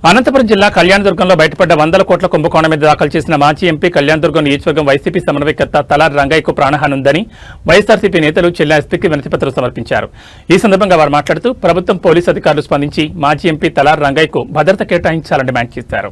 అనంతపురం జిల్లా కళ్యాణదుర్గంలో బయటపడ్డ వందల కోట్ల కుంభకోణం మీద దాఖలు చేసిన మాజీ ఎంపీ కళ్యాణదుర్గం నియోజకవర్గం వైసీపీ సమన్వయకర్త తలారి రంగయ్యకు ప్రాణహానుందని వైఎస్ఆర్సీపీ నేతలు జిల్లా ఎస్పీకి వినతిపత్రం సమర్పించారు. ఈ సందర్భంగా వారు మాట్లాడుతూ ప్రభుత్వం పోలీసు అధికారులు స్పందించి మాజీ ఎంపీ తలారి రంగయ్యకు భద్రత కేటాయించాలని డిమాండ్ చేశారు.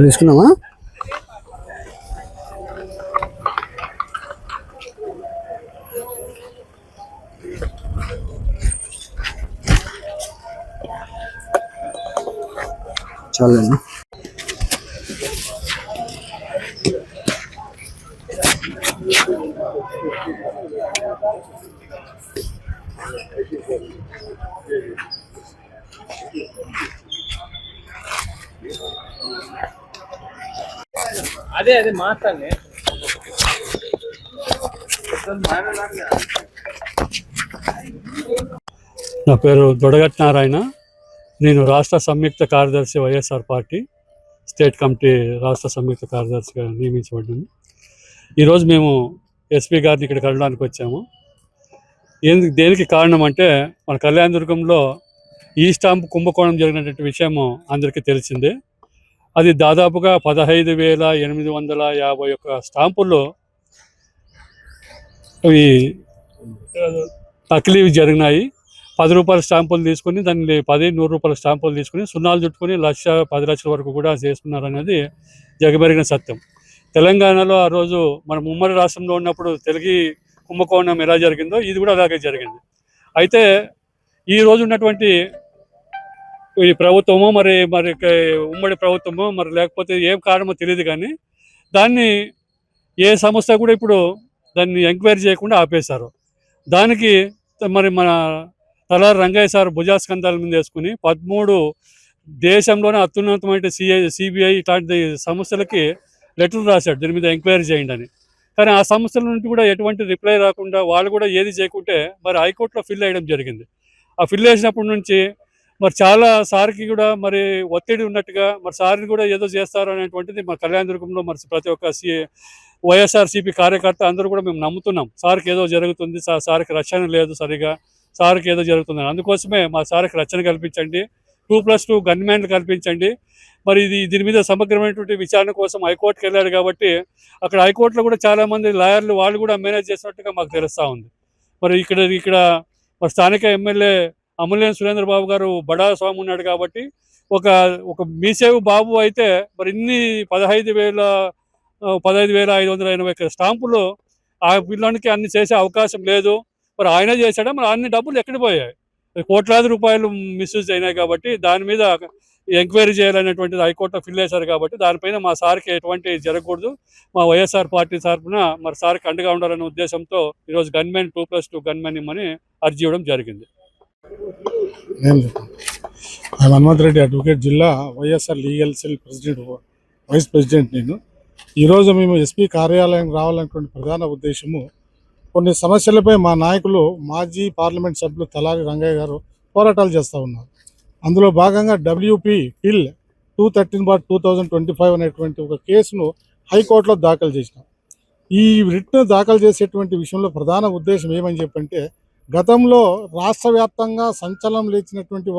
వేసుకున్నావా? చాలండి. అదే మాట్లాడి నా పేరు దొడగట్ నారాయణ. నేను రాష్ట్ర సంయుక్త కార్యదర్శి వైఎస్ఆర్ పార్టీ స్టేట్ కమిటీ రాష్ట్ర సంయుక్త కార్యదర్శిగా నియమించబడ్డాను. ఈరోజు మేము ఎస్పీ గారిని ఇక్కడ కలవడానికి వచ్చాము. దేనికి కారణం అంటే మన కళ్యాణదుర్గంలో ఈ స్టాంపు కుంభకోణం జరిగినటువంటి విషయము అందరికీ తెలిసిందే. అది దాదాపుగా 15,851 స్టాంపుల్లో ఇవి నకిలీవి జరిగినాయి. 10 రూపాయల స్టాంపులు తీసుకుని దాన్ని 100 రూపాయల స్టాంపులు తీసుకుని సున్నాలు చుట్టుకుని 10 లక్షల వరకు కూడా చేసుకున్నారనేది జగమెరిగిన సత్యం. తెలంగాణలో ఆ రోజు మనం ఉమ్మడి రాష్ట్రంలో ఉన్నప్పుడు తెలుగు కుంభకోణం ఎలా జరిగిందో ఇది కూడా అలాగే జరిగింది. అయితే ఈ రోజు ఉన్నటువంటి ఈ ప్రభుత్వమో మరి ఉమ్మడి ప్రభుత్వమో మరి లేకపోతే ఏం కారణమో తెలియదు, కానీ దాన్ని ఏ సంస్థ కూడా ఇప్పుడు దాన్ని ఎంక్వైరీ చేయకుండా ఆపేశారు. దానికి మరి మన తలారి రంగయ్య సార్ భుజాస్కంధాల మీద వేసుకుని 13 దేశంలోనే అత్యున్నతమైన సిబిఐ ఇట్లాంటి సంస్థలకి లెటర్ రాశాడు దీని మీద ఎంక్వైరీ చేయండి అని. కానీ ఆ సంస్థల నుండి కూడా ఎటువంటి రిప్లై రాకుండా వాళ్ళు కూడా ఏది చేయకుంటే మరి హైకోర్టులో ఫిల్ వేయడం జరిగింది. ఆ ఫిల్ వేసినప్పటి నుంచి మరి చాలా సార్కి కూడా మరి ఒత్తిడి ఉన్నట్టుగా మరి సార్ని కూడా ఏదో చేస్తారు అనేటువంటిది మా కళ్యాణదుర్గంలో మరి ప్రతి ఒక్క వైఎస్ఆర్సీపీ కార్యకర్త అందరూ కూడా మేము నమ్ముతున్నాం. సార్కి ఏదో జరుగుతుంది, సార్కి రక్షణ లేదు, సరిగా సార్కి ఏదో జరుగుతుంది. అందుకోసమే మా సార్కి రక్షణ కల్పించండి, 2+2 గన్మ్యాన్లు కల్పించండి. మరి దీని మీద సమగ్రమైనటువంటి విచారణ కోసం హైకోర్టుకి వెళ్ళాడు కాబట్టి అక్కడ హైకోర్టులో కూడా చాలామంది లాయర్లు వాళ్ళు కూడా మేనేజ్ చేసినట్టుగా మాకు తెలుస్తూ ఉంది. మరి ఇక్కడ మరి స్థానిక ఎమ్మెల్యే అమూల్యం సురేంద్ర బాబు గారు బడా స్వామి ఉన్నాడు కాబట్టి ఒక మీసేవు బాబు అయితే మరి ఇన్ని 15,580 స్టాంపులు ఆ పిల్లోనికి అన్ని చేసే అవకాశం లేదు. మరి ఆయన చేశాడా? మరి అన్ని డబ్బులు ఎక్కడ పోయాయి? కోట్లాది రూపాయలు మిస్యూజ్ అయినాయి కాబట్టి దాని మీద ఎంక్వైరీ చేయాలనేటువంటిది హైకోర్టులో ఫిల్ చేశారు కాబట్టి దానిపైన మా సార్కి ఎటువంటి జరగకూడదు, మా వైఎస్ఆర్ పార్టీ తరఫున మరి సార్కి అండగా ఉండాలనే ఉద్దేశంతో ఈరోజు గన్మెన్ 2+2 గన్మెన్ ఇమ్మని అర్జీ ఇవ్వడం జరిగింది. హనుమంత్ రెడ్డి అడ్వకేట్, జిల్లా YSR legal cell vice president. నేను ఈరోజు మేము ఎస్పీ కార్యాలయం రావాలనేటువంటి ప్రధాన ఉద్దేశము కొన్ని సమస్యలపై మా నాయకులు మాజీ పార్లమెంట్ సభ్యులు తలారి రంగయ్య గారు పోరాటాలు చేస్తూ ఉన్నారు. అందులో భాగంగా WP పిల్ 213/2025 అనేటువంటి ఒక కేసును హైకోర్టులో దాఖలు చేసినాం. ఈ రిట్ను దాఖలు చేసేటువంటి విషయంలో ప్రధాన ఉద్దేశం ఏమని చెప్పంటే గతంలో రాష్ట్ర వ్యాప్తంగా సంచలనం లేచినటువంటి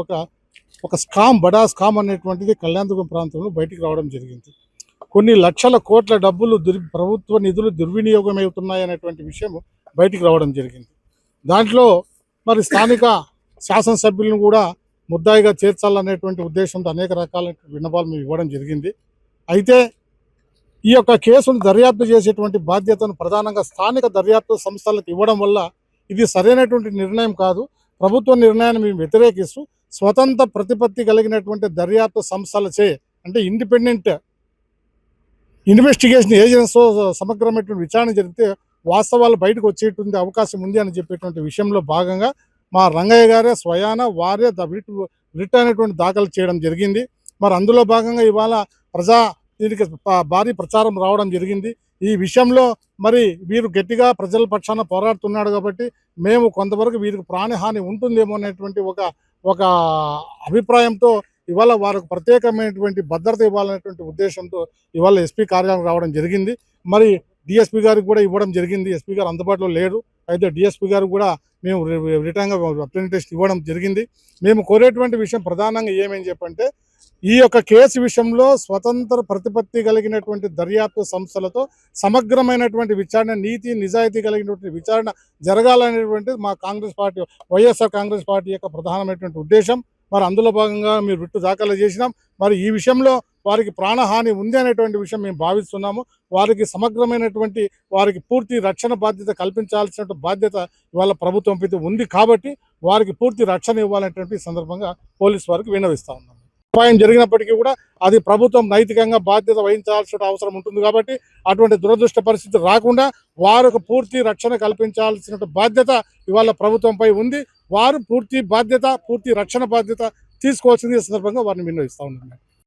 ఒక స్కామ్, బడా స్కామ్ అనేటువంటిది కళ్యాణదుర్గం ప్రాంతంలో బయటికి రావడం జరిగింది. కొన్ని లక్షల కోట్ల డబ్బులు ప్రభుత్వ నిధులు దుర్వినియోగం అవుతున్నాయనేటువంటి విషయం బయటికి రావడం జరిగింది. దాంట్లో మరి స్థానిక శాసనసభ్యులను కూడా ముద్దాయిగా చేర్చాలనేటువంటి ఉద్దేశంతో అనేక రకాల విన్నపాలు మేము ఇవ్వడం జరిగింది. అయితే ఈ యొక్క కేసును దర్యాప్తు చేసేటువంటి బాధ్యతను ప్రధానంగా స్థానిక దర్యాప్తు సంస్థలకు ఇవ్వడం వల్ల ఇది సరైనటువంటి నిర్ణయం కాదు. ప్రభుత్వ నిర్ణయాన్ని మేము వ్యతిరేకిస్తూ స్వతంత్ర ప్రతిపత్తి కలిగినటువంటి దర్యాప్తు సంస్థలచే, అంటే ఇండిపెండెంట్ ఇన్వెస్టిగేషన్ ఏజెన్సీతో సమగ్రమైనటువంటి విచారణ జరిగితే వాస్తవాలు బయటకు వచ్చేటువంటి అవకాశం ఉంది అని చెప్పేటువంటి విషయంలో భాగంగా మా రంగయ్య గారే స్వయాన వారే రిట్ అనేటువంటి దాఖలు చేయడం జరిగింది. మరి అందులో భాగంగా ఇవాళ దీనికి భారీ ప్రచారం రావడం జరిగింది. ఈ విషయంలో మరి వీరు గట్టిగా ప్రజల పక్షాన పోరాడుతున్నాడు కాబట్టి మేము కొంతవరకు వీరికి ప్రాణహాని ఉంటుందేమో అనేటువంటి ఒక అభిప్రాయంతో ఇవాళ వారికి ప్రత్యేకమైనటువంటి భద్రత ఇవ్వాలనేటువంటి ఉద్దేశంతో ఇవాళ ఎస్పీ కార్యాలయం రావడం జరిగింది. మరి డిఎస్పీ గారికి కూడా ఇవ్వడం జరిగింది. ఎస్పీ గారు అందుబాటులో లేరు. అయితే డిఎస్పీ గారు కూడా మేము రిటర్న్గా రిప్రజెంటేషన్ ఇవ్వడం జరిగింది. మేము కోరేటువంటి విషయం ప్రధానంగా ఏమని చెప్పంటే ఈ యొక్క కేసు విషయంలో స్వతంత్ర ప్రతిపత్తి కలిగినటువంటి దర్యాప్తు సంస్థలతో సమగ్రమైనటువంటి విచారణ, నీతి నిజాయితీ కలిగినటువంటి విచారణ జరగాలనేటువంటిది మా కాంగ్రెస్ పార్టీ, వైఎస్ఆర్ కాంగ్రెస్ పార్టీ యొక్క ప్రధానమైనటువంటి ఉద్దేశం. మరి అందులో భాగంగా మీరు రిట్టు దాఖలు చేసినాం. మరి ఈ విషయంలో వారికి ప్రాణహాని ఉంది అనేటువంటి విషయం మేము భావిస్తున్నాము. వారికి సమగ్రమైనటువంటి వారికి పూర్తి రక్షణ బాధ్యత కల్పించాల్సిన బాధ్యత ఇవాళ ప్రభుత్వం మీద ఉంది కాబట్టి వారికి పూర్తి రక్షణ ఇవ్వాలనేటువంటి సందర్భంగా పోలీసు వారికి విన్నవిస్తా ఉన్నాము. అపాయం జరిగినప్పటికీ కూడా అది ప్రభుత్వం నైతికంగా బాధ్యత వహించాల్సిన అవసరం ఉంటుంది కాబట్టి అటువంటి దురదృష్ట పరిస్థితి రాకుండా వారికి పూర్తి రక్షణ కల్పించాల్సిన బాధ్యత ఇవాళ ప్రభుత్వంపై ఉంది. వారు పూర్తి రక్షణ బాధ్యత తీసుకోవాల్సింది ఈ సందర్భంగా వారిని విన్నవిస్తా ఉన్నాను.